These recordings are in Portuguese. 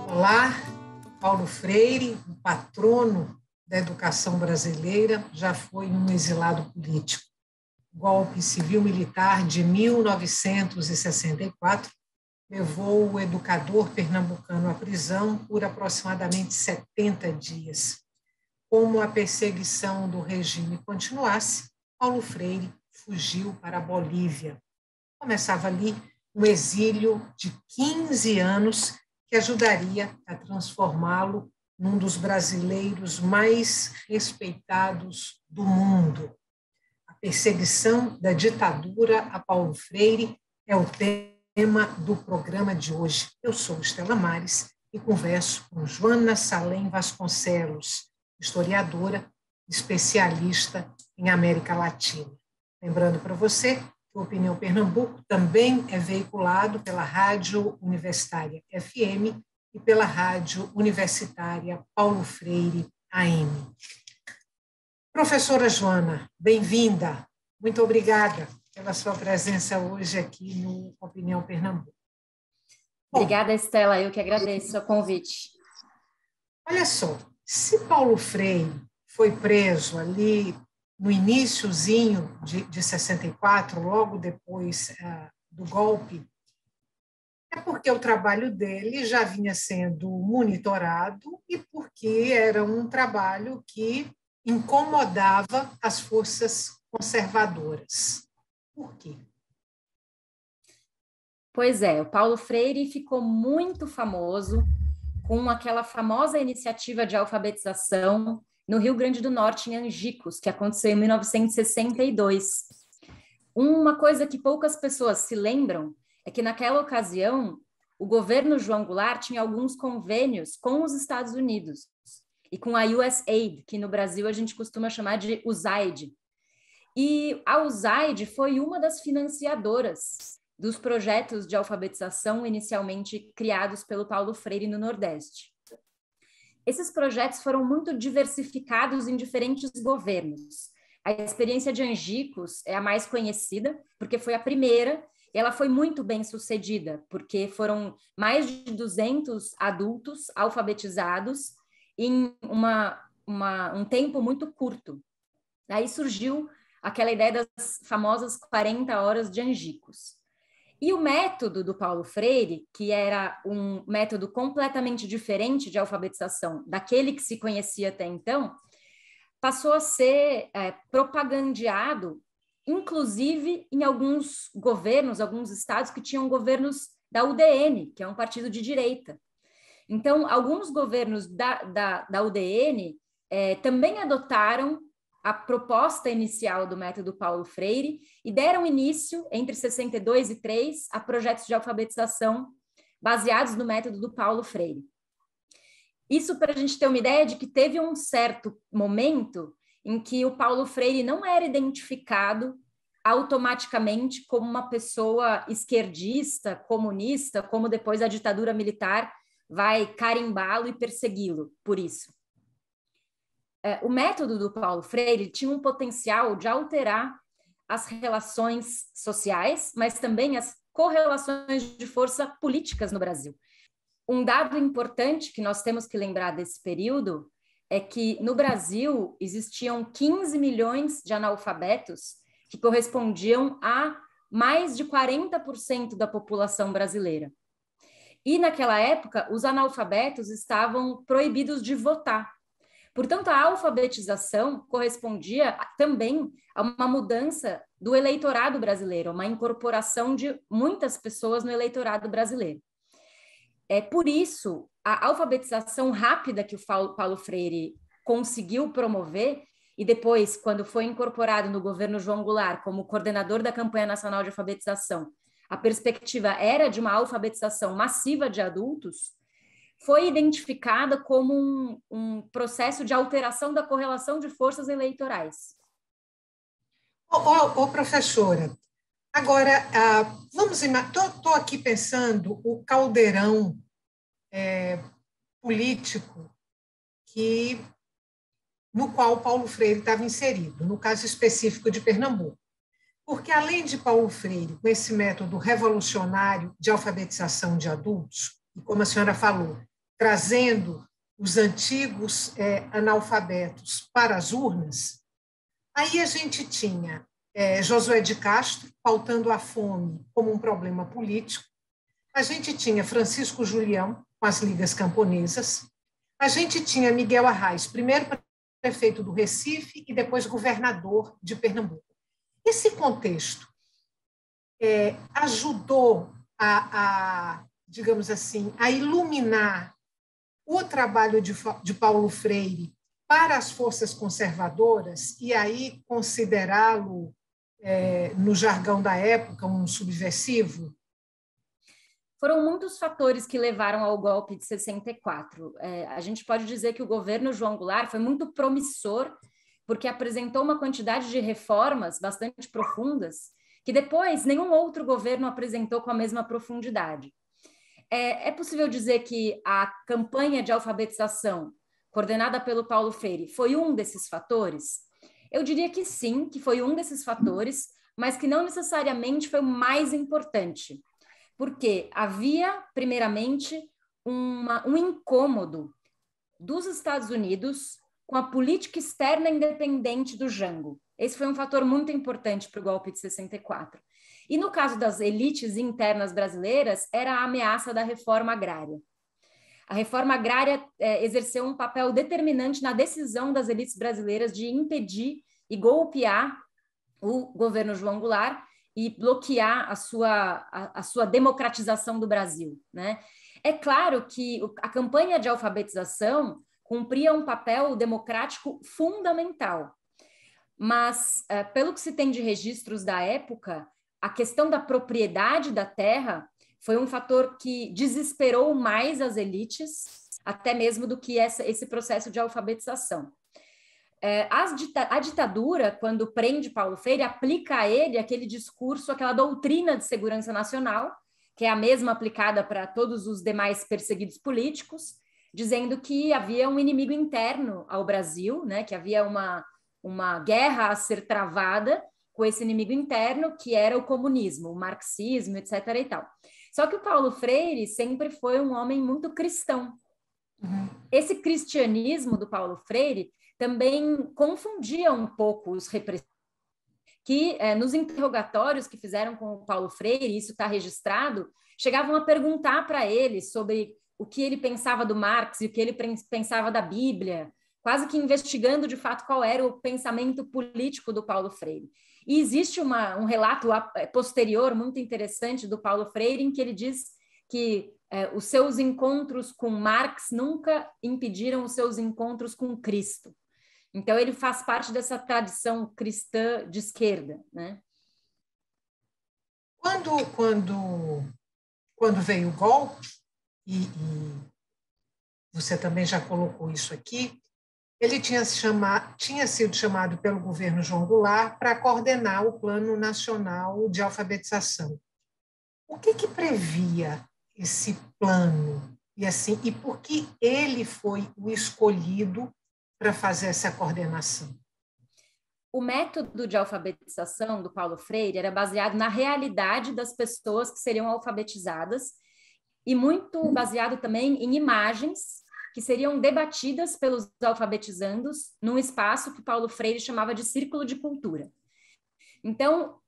Olá, Paulo Freire, o patrono da educação brasileira, já foi um exilado político. O golpe civil-militar de 1964 levou o educador pernambucano à prisão por aproximadamente 70 dias. Como a perseguição do regime continuasse, Paulo Freire fugiu para a Bolívia. Começava ali um exílio de 15 anos que ajudaria a transformá-lo num dos brasileiros mais respeitados do mundo. A perseguição da ditadura a Paulo Freire é o tema do programa de hoje. Eu sou Estela Mares e converso com Joana Salem Vasconcelos, historiadora, especialista em América Latina. Lembrando para você que o Opinião Pernambuco também é veiculado pela Rádio Universitária FM e pela Rádio Universitária Paulo Freire AM. Professora Joana, bem-vinda. Muito obrigada pela sua presença hoje aqui no Opinião Pernambuco. Obrigada, Estela. Eu que agradeço o convite. Olha só, se Paulo Freire foi preso ali no iniciozinho de 64, logo depois do golpe, é porque o trabalho dele já vinha sendo monitorado e porque era um trabalho que incomodava as forças conservadoras. Por quê? Pois é, o Paulo Freire ficou muito famoso com aquela famosa iniciativa de alfabetização no Rio Grande do Norte, em Angicos, que aconteceu em 1962. Uma coisa que poucas pessoas se lembram é que, naquela ocasião, o governo João Goulart tinha alguns convênios com os Estados Unidos e com a USAID, que no Brasil a gente costuma chamar de USAID. E a USAID foi uma das financiadoras dos projetos de alfabetização inicialmente criados pelo Paulo Freire no Nordeste. Esses projetos foram muito diversificados em diferentes governos. A experiência de Angicos é a mais conhecida, porque foi a primeira, e ela foi muito bem sucedida, porque foram mais de 200 adultos alfabetizados em um tempo muito curto. Aí surgiu aquela ideia das famosas 40 horas de Angicos. E o método do Paulo Freire, que era um método completamente diferente de alfabetização daquele que se conhecia até então, passou a ser propagandeado, inclusive em alguns governos, alguns estados que tinham governos da UDN, que é um partido de direita. Então, alguns governos da UDN também adotaram a proposta inicial do método Paulo Freire e deram início, entre 62 e 3, a projetos de alfabetização baseados no método do Paulo Freire. Isso para a gente ter uma ideia de que teve um certo momento em que o Paulo Freire não era identificado automaticamente como uma pessoa esquerdista, comunista, como depois a ditadura militar vai carimbá-lo e persegui-lo por isso. O método do Paulo Freire tinha um potencial de alterar as relações sociais, mas também as correlações de força políticas no Brasil. Um dado importante que nós temos que lembrar desse período é que no Brasil existiam 15 milhões de analfabetos que correspondiam a mais de 40% da população brasileira. E naquela época, os analfabetos estavam proibidos de votar. Portanto, a alfabetização correspondia também a uma mudança do eleitorado brasileiro, uma incorporação de muitas pessoas no eleitorado brasileiro. Por isso, a alfabetização rápida que o Paulo Freire conseguiu promover, e depois, quando foi incorporado no governo João Goulart como coordenador da campanha nacional de alfabetização, a perspectiva era de uma alfabetização massiva de adultos, foi identificada como um processo de alteração da correlação de forças eleitorais. Professora, agora, vamos estou aqui pensando o caldeirão político que no qual Paulo Freire estava inserido, no caso específico de Pernambuco. Porque, além de Paulo Freire, com esse método revolucionário de alfabetização de adultos, e como a senhora falou, trazendo os antigos analfabetos para as urnas, aí a gente tinha Josué de Castro pautando a fome como um problema político, a gente tinha Francisco Julião com as Ligas Camponesas, a gente tinha Miguel Arraes, primeiro prefeito do Recife e depois governador de Pernambuco. Esse contexto ajudou digamos assim, a iluminar o trabalho de Paulo Freire para as forças conservadoras e aí considerá-lo, no jargão da época, um subversivo? Foram muitos fatores que levaram ao golpe de 64. A gente pode dizer que o governo João Goulart foi muito promissor, porque apresentou uma quantidade de reformas bastante profundas que depois nenhum outro governo apresentou com a mesma profundidade. É possível dizer que a campanha de alfabetização coordenada pelo Paulo Freire foi um desses fatores? Eu diria que sim, que foi um desses fatores, mas que não necessariamente foi o mais importante, porque havia, primeiramente, um incômodo dos Estados Unidos com a política externa independente do Jango. Esse foi um fator muito importante para o golpe de 64. E no caso das elites internas brasileiras, era a ameaça da reforma agrária. A reforma agrária exerceu um papel determinante na decisão das elites brasileiras de impedir e golpear o governo João Goulart e bloquear a sua democratização do Brasil, né? É claro que a campanha de alfabetização cumpria um papel democrático fundamental, mas, pelo que se tem de registros da época, a questão da propriedade da terra foi um fator que desesperou mais as elites, até mesmo do que esse processo de alfabetização. A ditadura, quando prende Paulo Freire, aplica a ele aquele discurso, aquela doutrina de segurança nacional, que é a mesma aplicada para todos os demais perseguidos políticos, dizendo que havia um inimigo interno ao Brasil, né, que havia uma guerra a ser travada com esse inimigo interno, que era o comunismo, o marxismo, etc. e tal. Só que o Paulo Freire sempre foi um homem muito cristão. Uhum. Esse cristianismo do Paulo Freire também confundia um pouco os repressores, que nos interrogatórios que fizeram com o Paulo Freire, isso está registrado, chegavam a perguntar para ele sobre o que ele pensava do Marx e o que ele pensava da Bíblia, quase que investigando de fato qual era o pensamento político do Paulo Freire. E existe um relato posterior muito interessante do Paulo Freire, em que ele diz que os seus encontros com Marx nunca impediram os seus encontros com Cristo. Então, ele faz parte dessa tradição cristã de esquerda, né? Quando veio o golpe, e você também já colocou isso aqui, ele tinha sido chamado pelo governo João Goulart para coordenar o Plano Nacional de Alfabetização. O que previa esse plano? E por que ele foi o escolhido para fazer essa coordenação? O método de alfabetização do Paulo Freire era baseado na realidade das pessoas que seriam alfabetizadas e muito baseado também em imagens que seriam debatidas pelos alfabetizandos num espaço que Paulo Freire chamava de círculo de cultura. Então,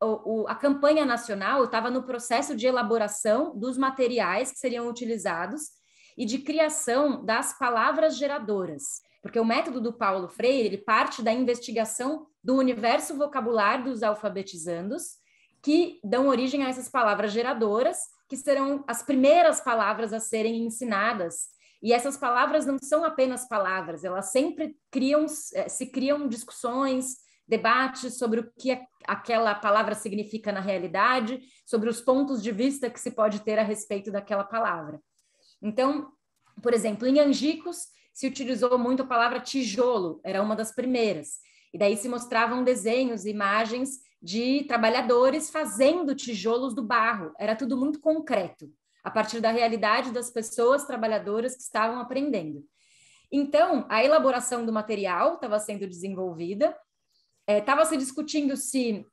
a campanha nacional estava no processo de elaboração dos materiais que seriam utilizados e de criação das palavras geradoras, porque o método do Paulo Freire ele parte da investigação do universo vocabular dos alfabetizandos, que dão origem a essas palavras geradoras, que serão as primeiras palavras a serem ensinadas. E essas palavras não são apenas palavras, elas sempre se criam discussões, debates sobre o que aquela palavra significa na realidade, sobre os pontos de vista que se pode ter a respeito daquela palavra. Então, por exemplo, em Angicos se utilizou muito a palavra tijolo, era uma das primeiras. E daí se mostravam desenhos, imagens de trabalhadores fazendo tijolos do barro. Era tudo muito concreto, a partir da realidade das pessoas trabalhadoras que estavam aprendendo. Então, a elaboração do material estava sendo desenvolvida, estava se discutindo se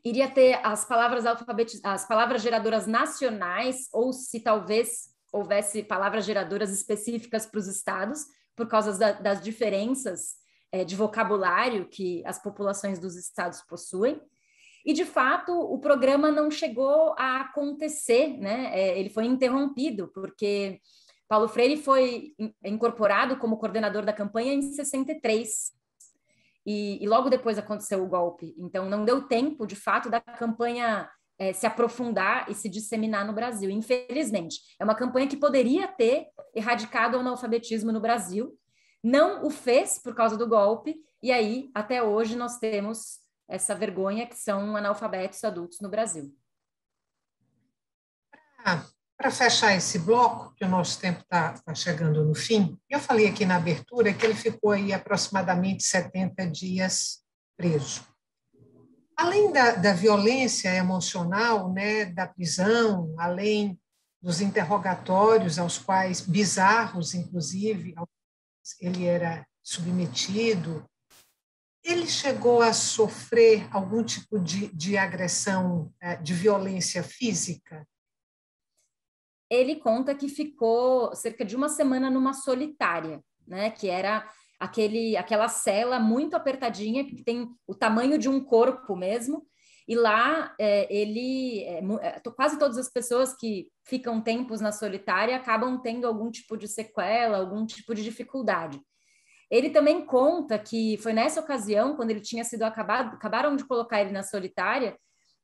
iria ter as palavras geradoras nacionais ou se talvez houvesse palavras geradoras específicas para os estados, por causa das diferenças de vocabulário que as populações dos estados possuem. E, de fato, o programa não chegou a acontecer, né? Ele foi interrompido, porque Paulo Freire foi incorporado como coordenador da campanha em 63, e logo depois aconteceu o golpe. Então, não deu tempo, de fato, da campanha se aprofundar e se disseminar no Brasil, infelizmente. É uma campanha que poderia ter erradicado o analfabetismo no Brasil, não o fez por causa do golpe, e aí, até hoje, nós temos essa vergonha que são analfabetos adultos no Brasil. Para fechar esse bloco, que o nosso tempo está chegando no fim, eu falei aqui na abertura que ele ficou aí aproximadamente 70 dias preso. Além da violência emocional, né, da prisão, além dos interrogatórios aos quais, bizarros inclusive, ele era submetido, ele chegou a sofrer algum tipo de agressão, de violência física? Ele conta que ficou cerca de uma semana numa solitária, né, que era aquela cela muito apertadinha, que tem o tamanho de um corpo mesmo, e lá quase todas as pessoas que ficam tempos na solitária acabam tendo algum tipo de sequela, algum tipo de dificuldade. Ele também conta que foi nessa ocasião, quando ele tinha sido acabaram de colocar ele na solitária,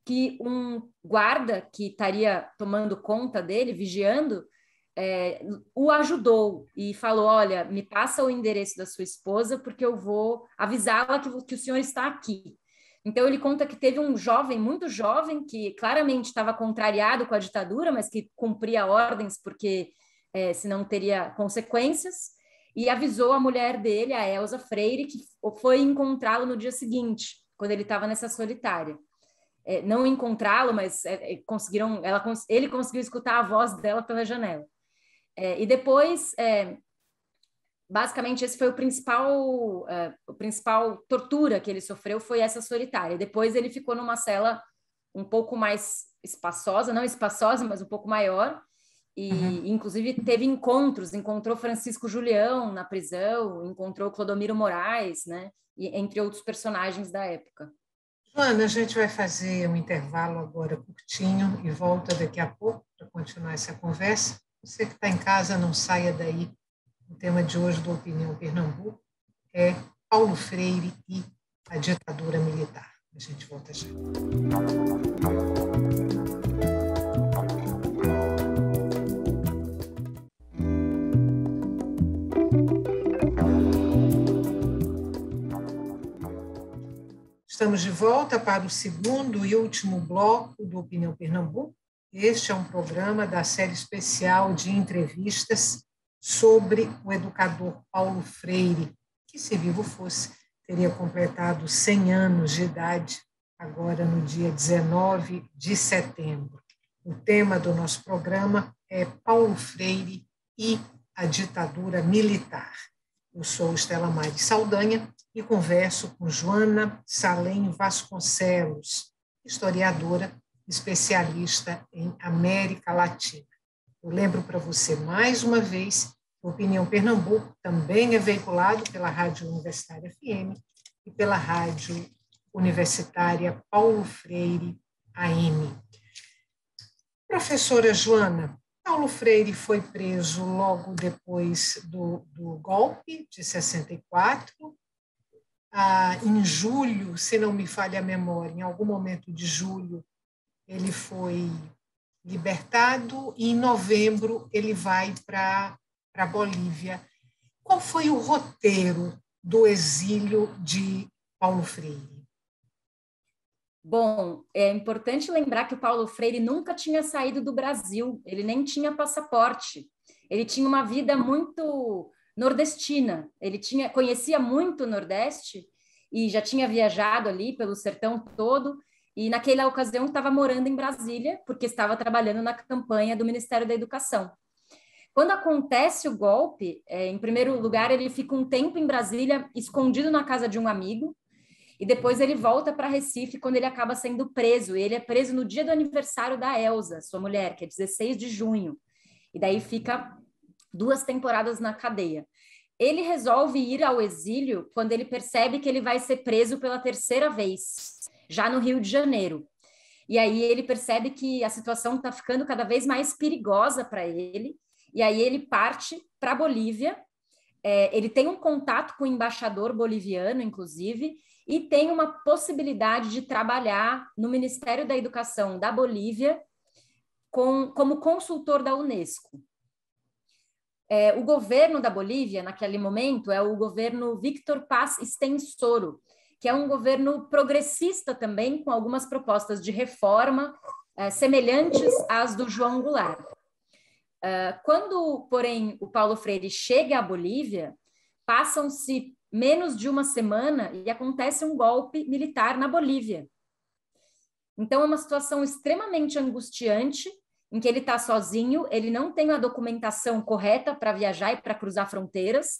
que um guarda que estaria tomando conta dele, vigiando, o ajudou e falou: olha, me passa o endereço da sua esposa porque eu vou avisá-la que o senhor está aqui. Então ele conta que teve um jovem, muito jovem, que claramente estava contrariado com a ditadura, mas que cumpria ordens porque senão teria consequências, e avisou a mulher dele, a Elza Freire, que foi encontrá-lo no dia seguinte, quando ele estava nessa solitária. Não encontrá-lo, mas ele conseguiu escutar a voz dela pela janela. E depois, basicamente, esse foi o principal tortura que ele sofreu, foi essa solitária. Depois ele ficou numa cela um pouco mais espaçosa, não espaçosa, mas um pouco maior, e inclusive teve encontrou Francisco Julião na prisão, encontrou Clodomiro Moraes, né? E, entre outros personagens da época. Joana, a gente vai fazer um intervalo agora curtinho e volta daqui a pouco para continuar essa conversa. Você que está em casa, não saia daí. O tema de hoje do Opinião Pernambuco é Paulo Freire e a ditadura militar. A gente volta já. Estamos de volta para o segundo e último bloco do Opinião Pernambuco. Este é um programa da série especial de entrevistas sobre o educador Paulo Freire, que, se vivo fosse, teria completado 100 anos de idade, agora no dia 19 de setembro. O tema do nosso programa é Paulo Freire e a ditadura militar. Eu sou Estela Maire Saldanha e converso com Joana Salem Vasconcelos, historiadora, especialista em América Latina. Eu lembro para você mais uma vez que a Opinião Pernambuco também é veiculado pela Rádio Universitária FM e pela Rádio Universitária Paulo Freire AM. Professora Joana, Paulo Freire foi preso logo depois do golpe de 64. Em julho, se não me falha a memória, em algum momento de julho, ele foi libertado e em novembro ele vai para a Bolívia. Qual foi o roteiro do exílio de Paulo Freire? Bom, é importante lembrar que o Paulo Freire nunca tinha saído do Brasil, ele nem tinha passaporte, ele tinha uma vida muito nordestina, conhecia muito o Nordeste e já tinha viajado ali pelo sertão todo, e naquela ocasião estava morando em Brasília, porque estava trabalhando na campanha do Ministério da Educação. Quando acontece o golpe, em primeiro lugar, ele fica um tempo em Brasília, escondido na casa de um amigo, e depois ele volta para Recife quando ele acaba sendo preso. Ele é preso no dia do aniversário da Elza, sua mulher, que é 16 de junho. E daí fica 2 temporadas na cadeia. Ele resolve ir ao exílio quando ele percebe que ele vai ser preso pela 3ª vez, já no Rio de Janeiro. E aí ele percebe que a situação está ficando cada vez mais perigosa para ele, e aí ele parte para a Bolívia. Ele tem um contato com o embaixador boliviano, inclusive, e tem uma possibilidade de trabalhar no Ministério da Educação da Bolívia como consultor da Unesco. O governo da Bolívia, naquele momento, é o governo Víctor Paz Estensoro, que é um governo progressista também, com algumas propostas de reforma semelhantes às do João Goulart. Quando, porém, o Paulo Freire chega à Bolívia, passam-se menos de uma semana e acontece um golpe militar na Bolívia. Então, é uma situação extremamente angustiante, em que ele está sozinho, ele não tem a documentação correta para viajar e para cruzar fronteiras,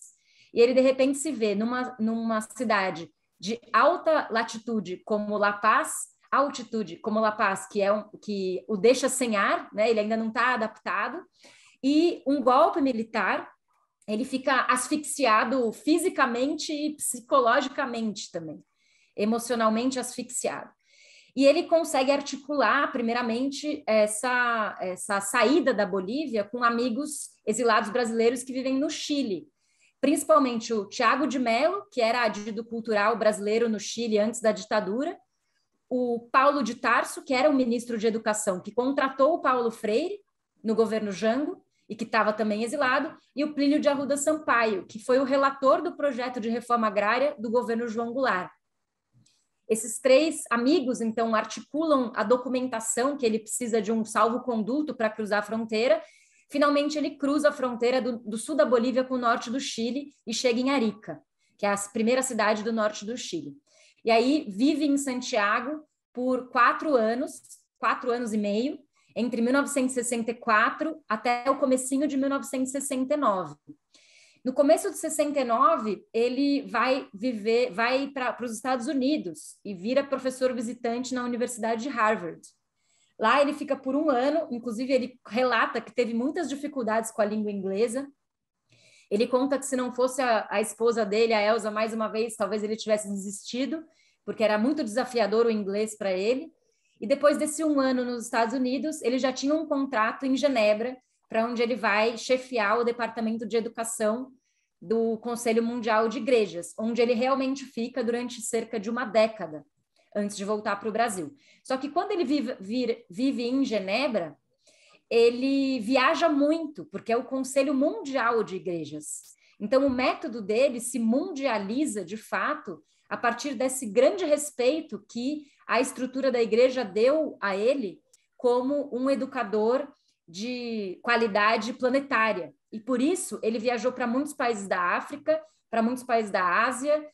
e ele, de repente, se vê numa cidade de alta latitude, como La Paz, altitude, como La Paz, que o deixa sem ar, né? Ele ainda não está adaptado, e um golpe militar, ele fica asfixiado fisicamente e psicologicamente também, emocionalmente asfixiado. E ele consegue articular, primeiramente, essa saída da Bolívia com amigos exilados brasileiros que vivem no Chile, principalmente o Tiago de Mello, que era adido cultural brasileiro no Chile antes da ditadura, o Paulo de Tarso, que era o ministro de Educação, que contratou o Paulo Freire no governo Jango, e que estava também exilado, e o Plínio de Arruda Sampaio, que foi o relator do projeto de reforma agrária do governo João Goulart. Esses 3 amigos, então, articulam a documentação que ele precisa de um salvo-conduto para cruzar a fronteira. Finalmente, ele cruza a fronteira do sul da Bolívia com o norte do Chile e chega em Arica, que é a primeira cidade do norte do Chile. E aí vive em Santiago por 4 anos e meio, entre 1964 até o comecinho de 1969. No começo de 69, ele vai para os Estados Unidos e vira professor visitante na Universidade de Harvard. Lá ele fica por 1 ano, inclusive ele relata que teve muitas dificuldades com a língua inglesa. Ele conta que se não fosse a esposa dele, a Elza, mais uma vez, talvez ele tivesse desistido, porque era muito desafiador o inglês para ele. E depois desse 1 ano nos Estados Unidos, ele já tinha um contrato em Genebra, para onde ele vai chefiar o Departamento de Educação do Conselho Mundial de Igrejas, onde ele realmente fica durante cerca de 1 década, antes de voltar para o Brasil. Só que quando ele vive em Genebra, ele viaja muito, porque é o Conselho Mundial de Igrejas. Então, o método dele se mundializa, de fato, a partir desse grande respeito que a estrutura da igreja deu a ele como um educador de qualidade planetária. E por isso ele viajou para muitos países da África, para muitos países da Ásia,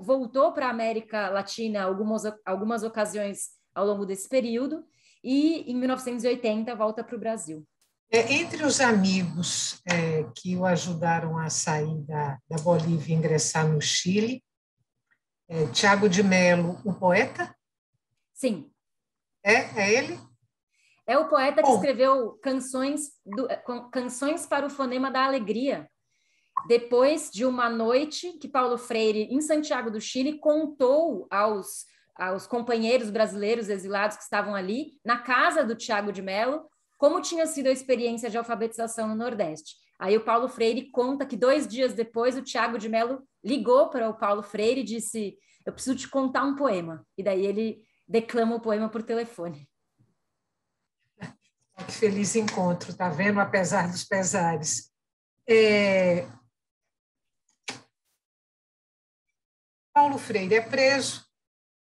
voltou para a América Latina algumas ocasiões ao longo desse período e em 1980 volta para o Brasil. Entre os amigos que o ajudaram a sair da Bolívia e ingressar no Chile, Tiago de Mello, o poeta? Sim. É ele? É o poeta que escreveu canções para o Fonema da Alegria, depois de uma noite que Paulo Freire, em Santiago do Chile, contou aos companheiros brasileiros exilados que estavam ali, na casa do Tiago de Mello, como tinha sido a experiência de alfabetização no Nordeste. Aí o Paulo Freire conta que 2 dias depois o Tiago de Mello ligou para o Paulo Freire e disse: eu preciso te contar um poema. E daí ele declama o poema por telefone. Que feliz encontro, tá vendo? Apesar dos pesares. Paulo Freire é preso,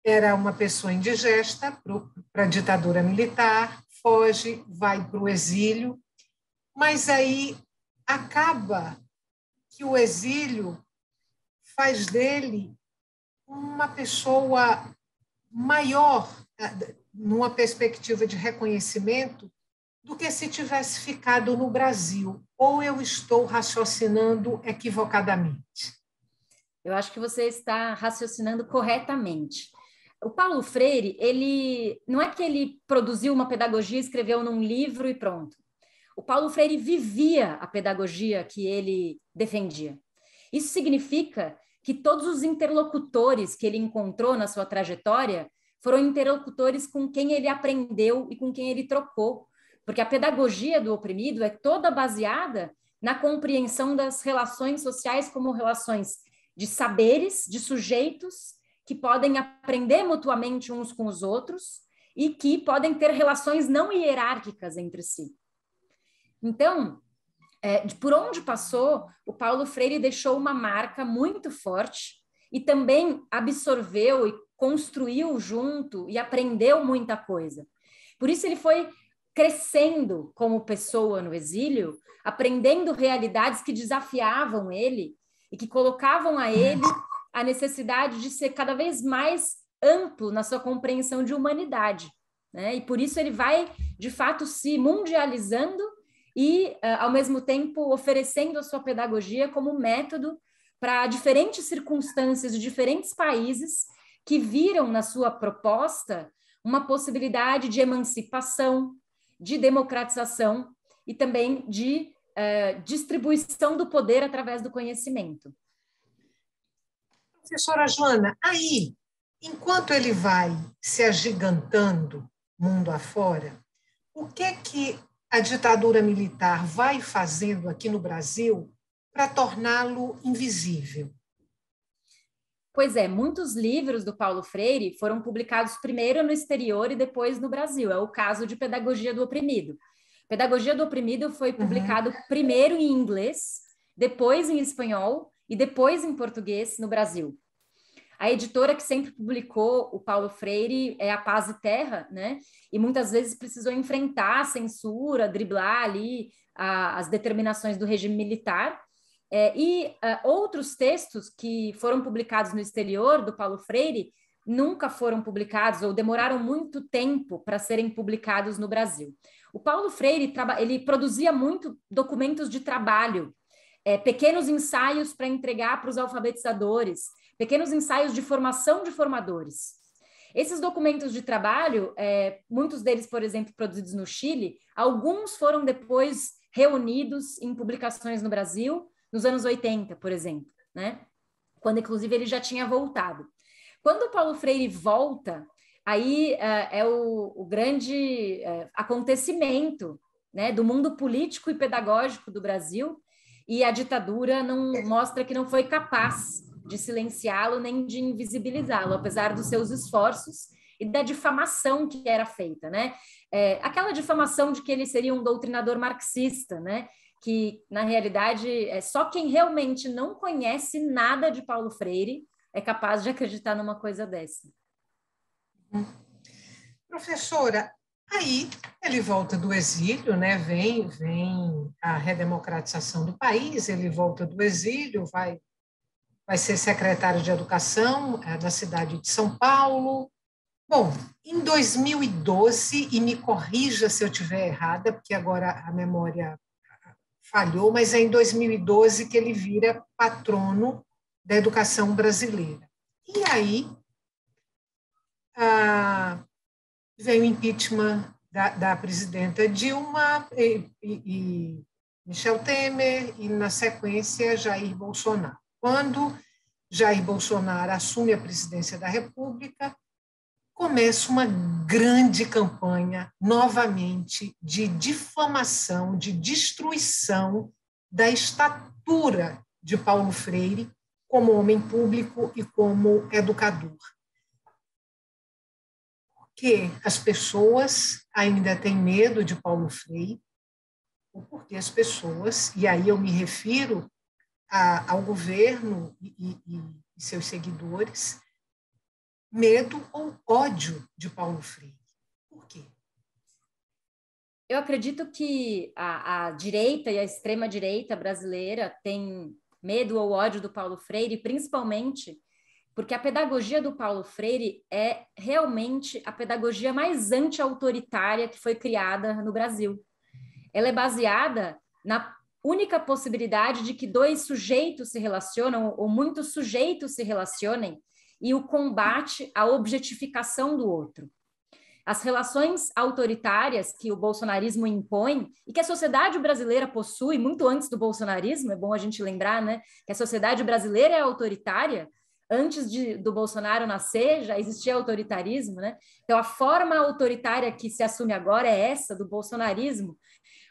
era uma pessoa indigesta para a ditadura militar, foge, vai para o exílio, mas aí acaba que o exílio faz dele uma pessoa maior, numa perspectiva de reconhecimento, do que se tivesse ficado no Brasil. Ou eu estou raciocinando equivocadamente? Eu acho que você está raciocinando corretamente. O Paulo Freire, ele não é que ele produziu uma pedagogia, escreveu num livro e pronto. O Paulo Freire vivia a pedagogia que ele defendia. Isso significa que todos os interlocutores que ele encontrou na sua trajetória foram interlocutores com quem ele aprendeu e com quem ele trocou, porque a pedagogia do oprimido é toda baseada na compreensão das relações sociais como relações de saberes, de sujeitos que podem aprender mutuamente uns com os outros e que podem ter relações não hierárquicas entre si. Então, por onde passou, o Paulo Freire deixou uma marca muito forte e também absorveu e construiu junto e aprendeu muita coisa. Por isso ele foi crescendo como pessoa no exílio, aprendendo realidades que desafiavam ele e que colocavam a ele a necessidade de ser cada vez mais amplo na sua compreensão de humanidade, né? E por isso ele vai, de fato, se mundializando e, ao mesmo tempo, oferecendo a sua pedagogia como método para diferentes circunstâncias de diferentes países que viram na sua proposta uma possibilidade de emancipação, de democratização e também de distribuição do poder através do conhecimento. Professora Joana, aí, enquanto ele vai se agigantando mundo afora, o que a ditadura militar vai fazendo aqui no Brasil para torná-lo invisível? Pois é, muitos livros do Paulo Freire foram publicados primeiro no exterior e depois no Brasil. É o caso de Pedagogia do Oprimido. Pedagogia do Oprimido foi publicado primeiro em inglês, depois em espanhol e depois em português no Brasil. A editora que sempre publicou o Paulo Freire é a Paz e Terra, né? E muitas vezes precisou enfrentar a censura, driblar ali as determinações do regime militar. Outros textos que foram publicados no exterior do Paulo Freire nunca foram publicados ou demoraram muito tempo para serem publicados no Brasil. O Paulo Freire ele produzia muito documentos de trabalho, pequenos ensaios para entregar para os alfabetizadores, pequenos ensaios de formação de formadores. Esses documentos de trabalho, muitos deles, por exemplo, produzidos no Chile, alguns foram depois reunidos em publicações no Brasil, nos anos 80, por exemplo, né? Quando, inclusive, ele já tinha voltado. Quando o Paulo Freire volta, aí é o grande acontecimento, né, do mundo político e pedagógico do Brasil, e a ditadura não mostra que não foi capaz de silenciá-lo nem de invisibilizá-lo, apesar dos seus esforços e da difamação que era feita, né? Aquela difamação de que ele seria um doutrinador marxista, né? Que, na realidade, só quem realmente não conhece nada de Paulo Freire é capaz de acreditar numa coisa dessa. Professora, aí ele volta do exílio, né? Vem a redemocratização do país, ele volta do exílio, vai ser secretário de Educação da cidade de São Paulo. Bom, em 2012, e me corrija se eu estiver errada, porque agora a memória falhou, mas é em 2012 que ele vira patrono da educação brasileira. E aí vem o impeachment da presidenta Dilma e Michel Temer e, na sequência, Jair Bolsonaro. Quando Jair Bolsonaro assume a presidência da República, começa uma grande campanha, novamente, de difamação, de destruição da estatura de Paulo Freire como homem público e como educador. Porque as pessoas ainda têm medo de Paulo Freire, ou porque as pessoas, e aí eu me refiro ao governo e seus seguidores, medo ou ódio de Paulo Freire. Por quê? Eu acredito que a direita e a extrema-direita brasileira têm medo ou ódio do Paulo Freire, principalmente porque a pedagogia do Paulo Freire é realmente a pedagogia mais anti-autoritária que foi criada no Brasil. ela é baseada na única possibilidade de que dois sujeitos se relacionam, ou muitos sujeitos se relacionem, e o combate à objetificação do outro. As relações autoritárias que o bolsonarismo impõe e que a sociedade brasileira possui muito antes do bolsonarismo, é bom a gente lembrar, né, que a sociedade brasileira é autoritária. Antes do Bolsonaro nascer, já existia autoritarismo, né? Então, a forma autoritária que se assume agora é essa, do bolsonarismo,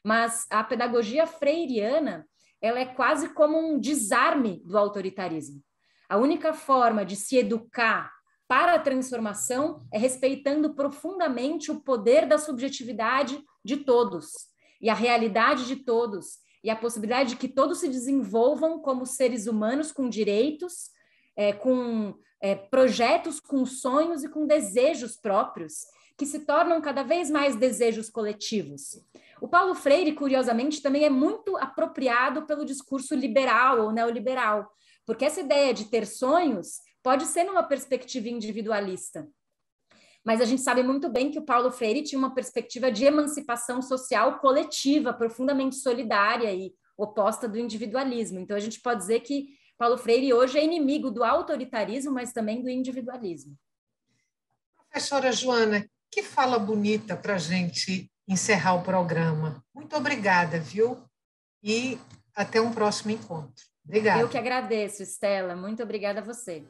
mas a pedagogia freiriana, ela é quase como um desarme do autoritarismo. A única forma de se educar para a transformação é respeitando profundamente o poder da subjetividade de todos e a realidade de todos e a possibilidade de que todos se desenvolvam como seres humanos com direitos, com projetos, com sonhos e com desejos próprios, que se tornam cada vez mais desejos coletivos. O Paulo Freire, curiosamente, também é muito apropriado pelo discurso liberal ou neoliberal, porque essa ideia de ter sonhos pode ser numa perspectiva individualista. Mas a gente sabe muito bem que o Paulo Freire tinha uma perspectiva de emancipação social coletiva, profundamente solidária e oposta do individualismo. Então, a gente pode dizer que Paulo Freire hoje é inimigo do autoritarismo, mas também do individualismo. Professora Joana, que fala bonita para a gente encerrar o programa. Muito obrigada, viu? E até um próximo encontro. Obrigada. Eu que agradeço, Estela. Muito obrigada a você.